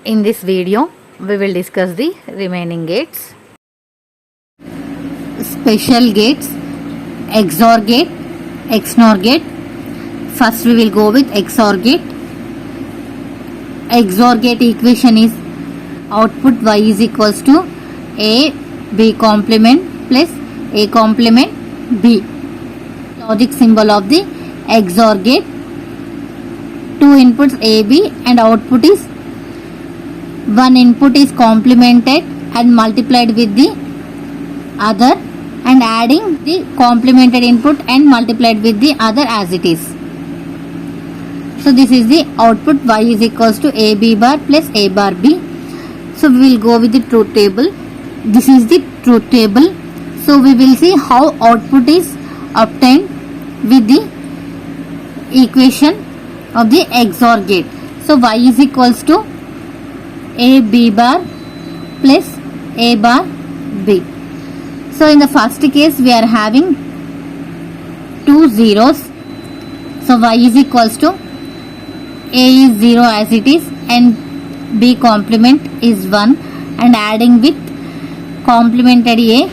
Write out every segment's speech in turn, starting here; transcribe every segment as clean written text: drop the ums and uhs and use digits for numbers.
In this video, we will discuss the remaining gates. Special gates, XOR gate, XNOR gate. First we will go with XOR gate. XOR gate equation is output y is equals to a b complement plus a complement b. Logic symbol of the XOR gate. Two inputs a b and output is one input is complemented and multiplied with the other and adding the complemented input and multiplied with the other as it is. So this is the output y is equals to a b bar plus a bar b. So we will go with the truth table. This is the truth table. So we will see how output is obtained with the equation of the XOR gate. So y is equals to a b bar plus a bar b. So in the first case we are having two zeros. So y is equals to a is 0 as it is and b complement is 1 and adding with complemented a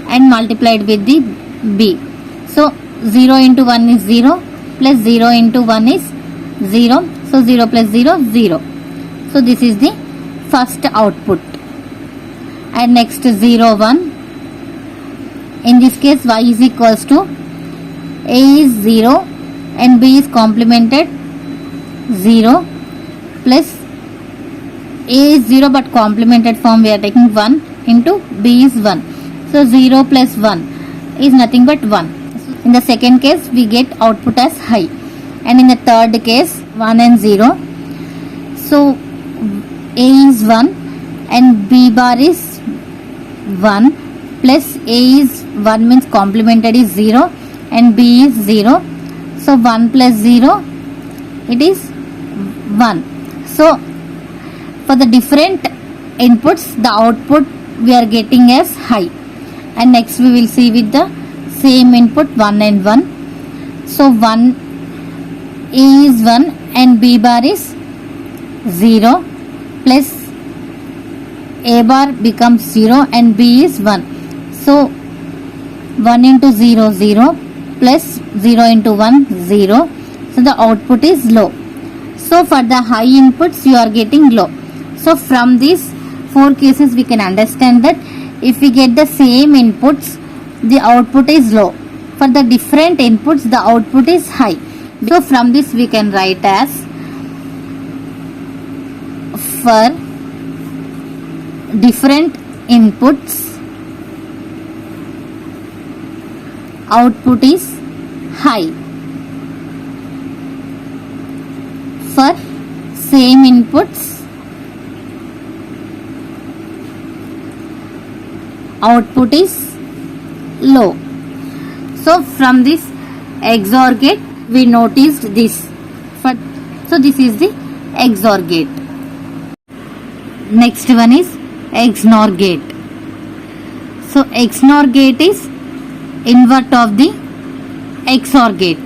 and multiplied with the b. So 0 into 1 is 0 plus 0 into 1 is 0. So 0 plus 0 0. So this is the first output. And next 0 1. In this case y is equals to a is 0 and b is complemented 0 plus a is 0 but complemented form we are taking 1 into b is 1. So 0 plus 1 is nothing but 1. In the second case we get output as high. And in the third case 1 and 0. So a is 1 and b bar is 1 plus a is 1 means complemented is 0 and b is 0. So 1 plus 0 it is 1. So for the different inputs the output we are getting as high. And next we will see with the same input 1 and 1. So 1 a is 1 and b bar is 0 plus a bar becomes 0 and b is 1. So 1 into 0 0 plus 0 into 1 0. So the output is low. So for the high inputs you are getting low. So from these four cases we can understand that if we get the same inputs the output is low. For the different inputs the output is high. So from this we can write as for different inputs output is high. For same inputs output is low. So from this XOR gate we noticed this. So this is the XOR gate. Next one is XNOR gate. So XNOR gate is invert of the XOR gate.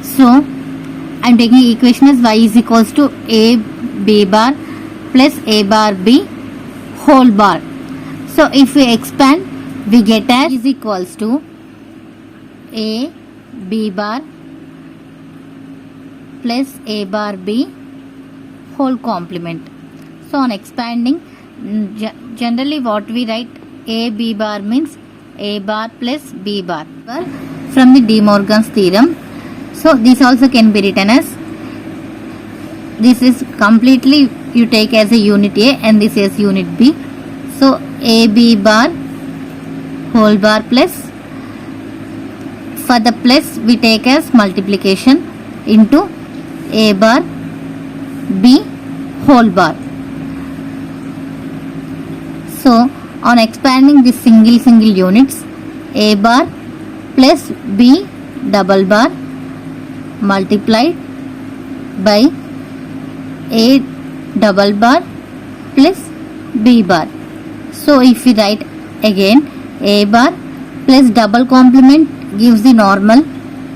So I am taking equation as y is equals to a b bar plus a bar b whole bar. So if we expand we get as is equals to a b bar plus a bar b whole complement. So on expanding generally what we write a b bar means a bar plus b bar from the De Morgan's theorem. So this also can be written as this is completely you take as a unit A and this is unit B. So a b bar whole bar plus for the plus we take as multiplication into a bar b whole bar. So on expanding this single units a bar plus b double bar multiplied by a double bar plus b bar. So if we write again a bar plus double complement gives the normal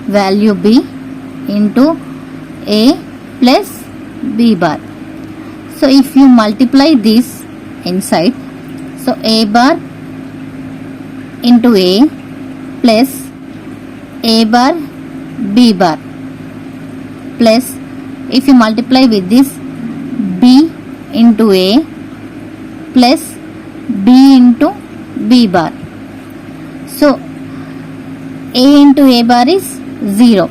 value b into a plus b bar. So if you multiply this inside, so A bar into A plus A bar B bar plus, if you multiply with this, B into A plus B into B bar. So A into A bar is 0.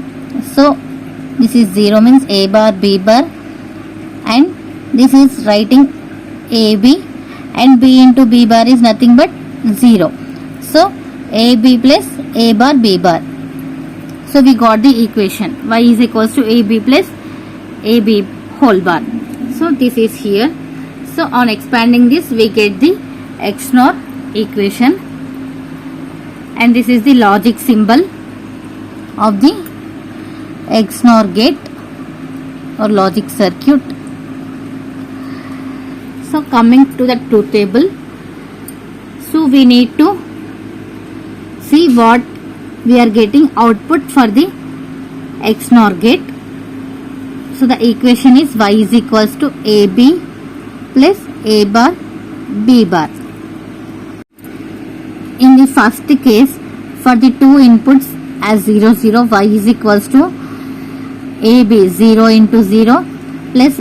So this is 0 means A bar B bar, and this is writing AB, and B into B bar is nothing but 0. So AB plus A bar B bar. So we got the equation y is equals to AB plus AB whole bar. So this is here. So on expanding this, we get the XNOR equation, and this is the logic symbol of the XNOR gate or logic circuit. So coming to the truth table, so we need to see what we are getting output for the XNOR gate. So the equation is y is equals to AB plus A bar B bar. In the first case, for the two inputs as 0 0, y is equals to AB 0 into 0 plus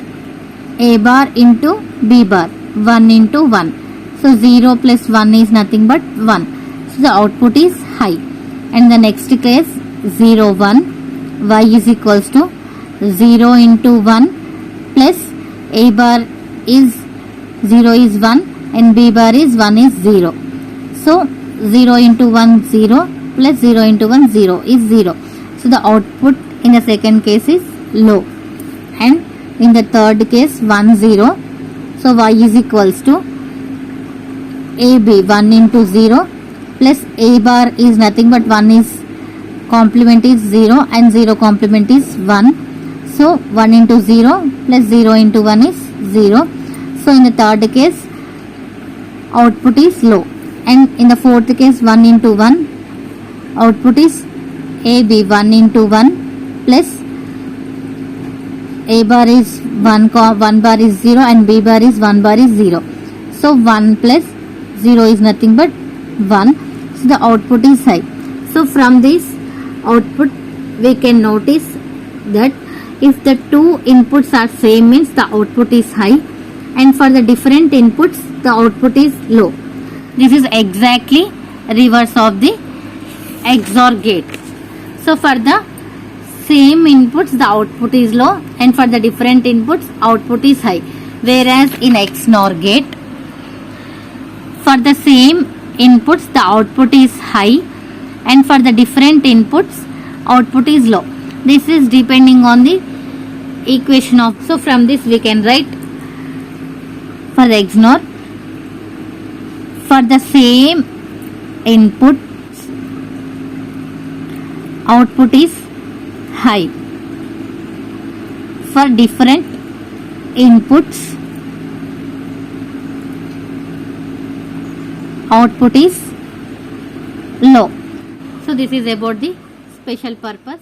A bar into B bar 1 into 1. So 0 plus 1 is nothing but 1. So the output is high. And the next case 0 1, y is equals to 0 into 1 plus A bar is 0 is 1 and B bar is 1 is 0. So 0 into 1 0 plus 0 into 1 0 is 0. So the output in the second case is low. And in the third case 1 0. So y is equals to AB 1 into 0 plus A bar is nothing but 1 is complement is 0 and 0 complement is 1. So 1 into 0 plus 0 into 1 is 0. So in the third case output is low. And in the fourth case 1 into 1, output is AB 1 into 1 plus A bar is 1 bar is 0 and B bar is 1 bar is 0. So 1 plus 0 is nothing but 1. So the output is high. So from this output we can notice that if the two inputs are same means the output is high, and for the different inputs the output is low. This is exactly reverse of the XOR gate. So for the same inputs the output is low, and for the different inputs output is high. Whereas in XNOR gate, for the same inputs the output is high, and for the different inputs output is low. This is depending on the equation of. So from this we can write for the XNOR, for the same input output is high, for different inputs output is low. So this is about the special purpose